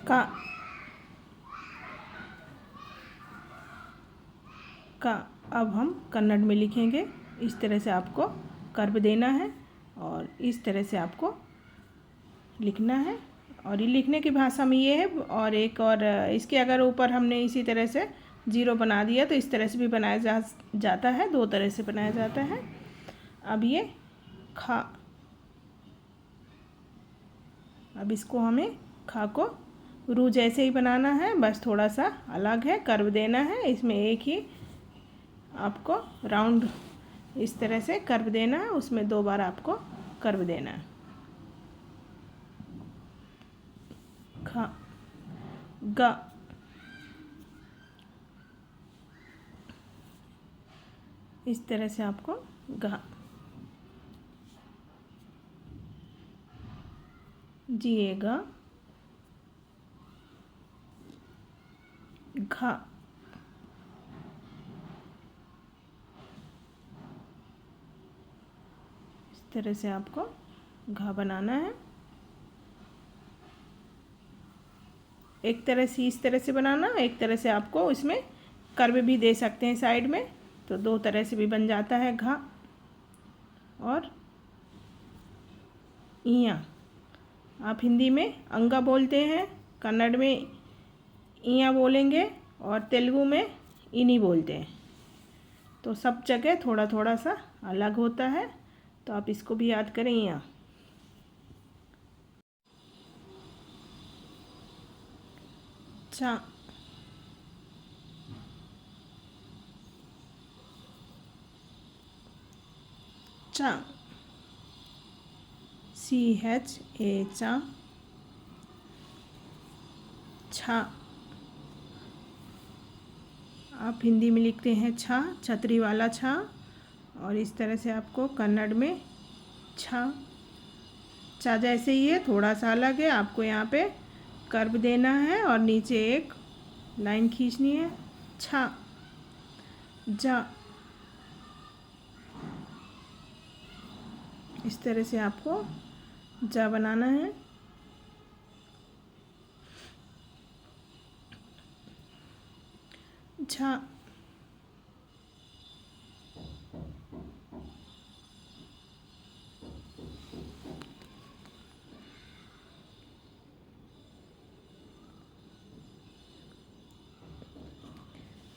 का का अब हम कन्नड़ में लिखेंगे। इस तरह से आपको कर्व देना है और इस तरह से आपको लिखना है। और ये लिखने की भाषा में ये है। और एक और इसके अगर ऊपर हमने इसी तरह से जीरो बना दिया तो इस तरह से भी बनाया जाता है। दो तरह से बनाया जाता है। अब ये खा, अब इसको हमें खा को रू जैसे ही बनाना है, बस थोड़ा सा अलग है, कर्व देना है। इसमें एक ही आपको राउंड इस तरह से कर्व देना है, उसमें 2 बार आपको कर्व देना है। खा ग, इस तरह से आपको गा, जिएगा, घा, इस तरह से आपको घा बनाना है। एक तरह से इस तरह से बनाना, एक तरह से आपको इसमें कर्व भी दे सकते हैं साइड में, तो 2 तरह से भी बन जाता है घा। और इया आप हिंदी में अंगा बोलते हैं, कन्नड़ में इया बोलेंगे और तेलुगु में इनी बोलते हैं। तो सब जगह थोड़ा थोड़ा सा अलग होता है, तो आप इसको भी याद करें। इया चा, चा, CHA चा, छा, आप हिंदी में लिखते हैं छा, छतरी वाला छा। और इस तरह से आपको कन्नड़ में छा, चा जैसे ही है, थोड़ा सा अलग है। आपको यहाँ पे कर्व देना है और नीचे एक लाइन खींचनी है। छा, जा, इस तरह से आपको जा बनाना है। झा,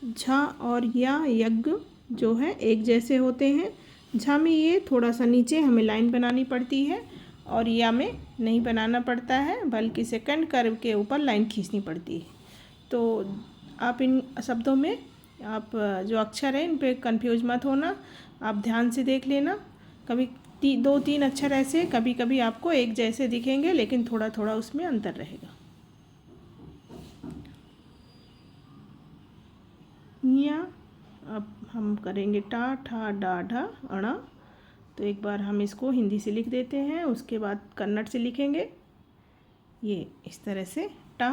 झा और या यज्ञ जो है एक जैसे होते हैं। झा में ये थोड़ा सा नीचे हमें लाइन बनानी पड़ती है और या में नहीं बनाना पड़ता है, बल्कि सेकंड कर्व के ऊपर लाइन खींचनी पड़ती है। तो आप इन शब्दों में आप जो अक्षर है इन पे कंफ्यूज मत होना, आप ध्यान से देख लेना। कभी 2-3 अक्षर ऐसे कभी कभी आपको एक जैसे दिखेंगे, लेकिन थोड़ा थोड़ा उसमें अंतर रहेगा। निया, अब हम करेंगे टा, ठा, डा, ढा, अणा। तो एक बार हम इसको हिंदी से लिख देते हैं, उसके बाद कन्नड़ से लिखेंगे। ये इस तरह से टा,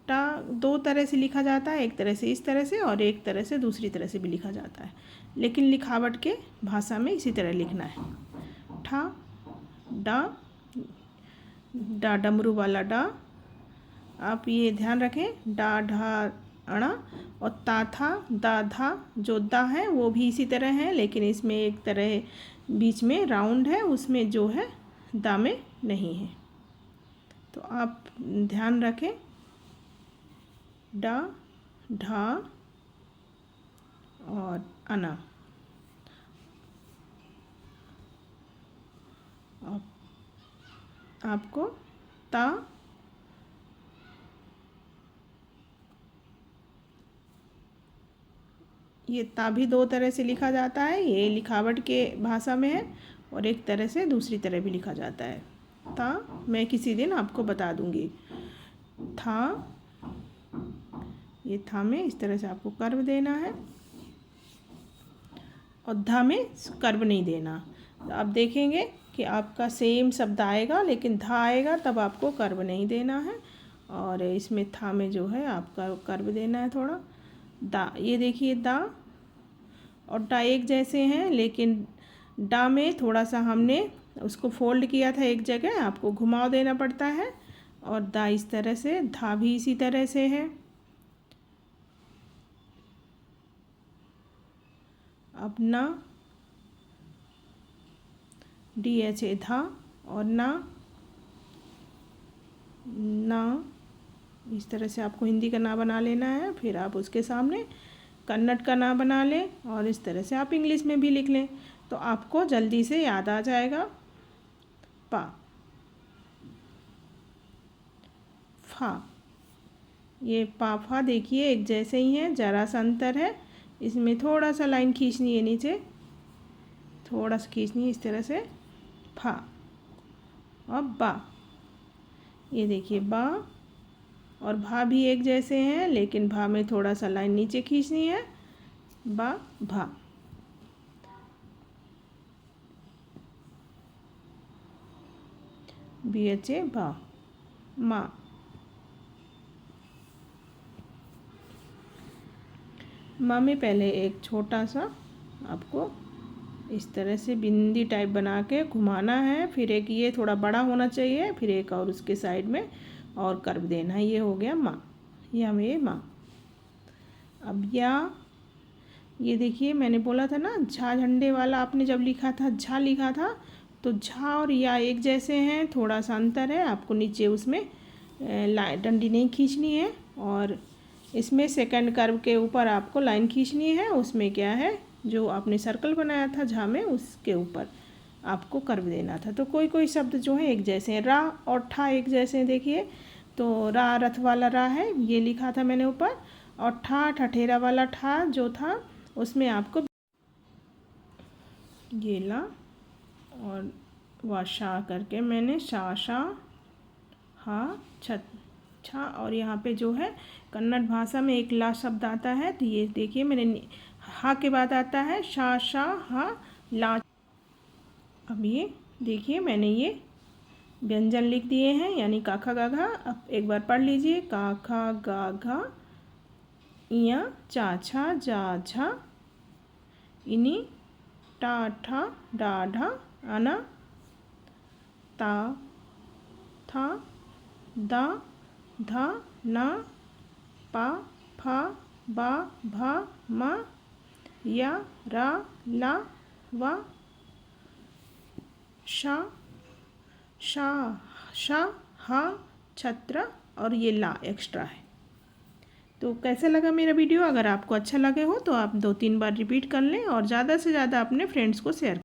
टा 2 तरह से लिखा जाता है, एक तरह से इस तरह से और एक तरह से दूसरी तरह से भी लिखा जाता है, लेकिन लिखावट के भाषा में इसी तरह लिखना है। ठा, डा, डा डमरू वाला डा। आप ये ध्यान रखें, डा ढा अणा। और ता था, दा था, जो दा है वो भी इसी तरह है, लेकिन इसमें एक तरह बीच में राउंड है, उसमें जो है दा में नहीं है। तो आप ध्यान रखें, डा, ढा और अना। आपको ता, ये ता भी 2 तरह से लिखा जाता है, ये लिखावट के भाषा में है, और एक तरह से दूसरी तरह भी लिखा जाता है। ता मैं किसी दिन आपको बता दूंगी। था, ये था में इस तरह से आपको कर्व देना है, और धा में कर्व नहीं देना। तो आप देखेंगे कि आपका सेम शब्द आएगा, लेकिन धा आएगा तब आपको कर्व नहीं देना है, और इसमें था में जो है आपका कर्व देना है थोड़ा। दा, ये देखिए दा और डा एक जैसे हैं, लेकिन डा में थोड़ा सा हमने उसको फोल्ड किया था एक जगह, आपको घुमाव देना पड़ता है। और दा इस तरह से, धा भी इसी तरह से है। अब ना, DHA धा, और ना इस तरह से आपको हिंदी का ना बना लेना है। फिर आप उसके सामने कन्नड़ का ना बना लें और इस तरह से आप इंग्लिश में भी लिख लें, तो आपको जल्दी से याद आ जाएगा। पा, फा, ये पा फा देखिए एक जैसे ही है, ज़रा सा अंतर है। इसमें थोड़ा सा लाइन खींचनी है नीचे, थोड़ा सा खींचनी है इस तरह से। फा और बा, ये देखिए बा और भा भी एक जैसे हैं, लेकिन भा में थोड़ा सा लाइन नीचे खींचनी है। बा भा, BHA भा। माँ, माँ में पहले एक छोटा सा आपको इस तरह से बिंदी टाइप बना के घुमाना है, फिर एक ये थोड़ा बड़ा होना चाहिए, फिर एक और उसके साइड में और कर्व देना है। ये हो गया माँ, या में माँ। अब या, ये देखिए मैंने बोला था ना झा झंडे वाला, आपने जब लिखा था झा लिखा था, तो झा और या एक जैसे हैं, थोड़ा सा अंतर है। आपको नीचे उसमें डंडी नहीं खींचनी है, और इसमें सेकंड कर्व के ऊपर आपको लाइन खींचनी है। उसमें क्या है, जो आपने सर्कल बनाया था झा में, उसके ऊपर आपको कर्व देना था। तो कोई कोई शब्द जो है एक जैसे हैं, रा और ठा एक जैसे हैं। देखिए तो रा रथ वाला रा है, ये लिखा था मैंने ऊपर, और ठा ठठेरा वाला ठा जो था उसमें आपको ये ला और वाशा करके मैंने शा शा हा छत छा, और यहाँ पे जो है कन्नड़ भाषा में एक ला शब्द आता है, तो ये देखिए मैंने हा के बाद आता है शा शा हा ला। अब ये देखिए मैंने ये व्यंजन लिख दिए हैं, यानी काखा गाघा। अब एक बार पढ़ लीजिए, काखा गाघा इया चा छा जा झा इनी टा ठा डा ढा अना ता था दा धा ना पा फा बा भा मा या रा ला वा शा शा शा हा छत्र, और ये ला एक्स्ट्रा है। तो कैसा लगा मेरा वीडियो? अगर आपको अच्छा लगे हो तो आप 2-3 बार रिपीट कर लें और ज़्यादा से ज़्यादा अपने फ्रेंड्स को शेयर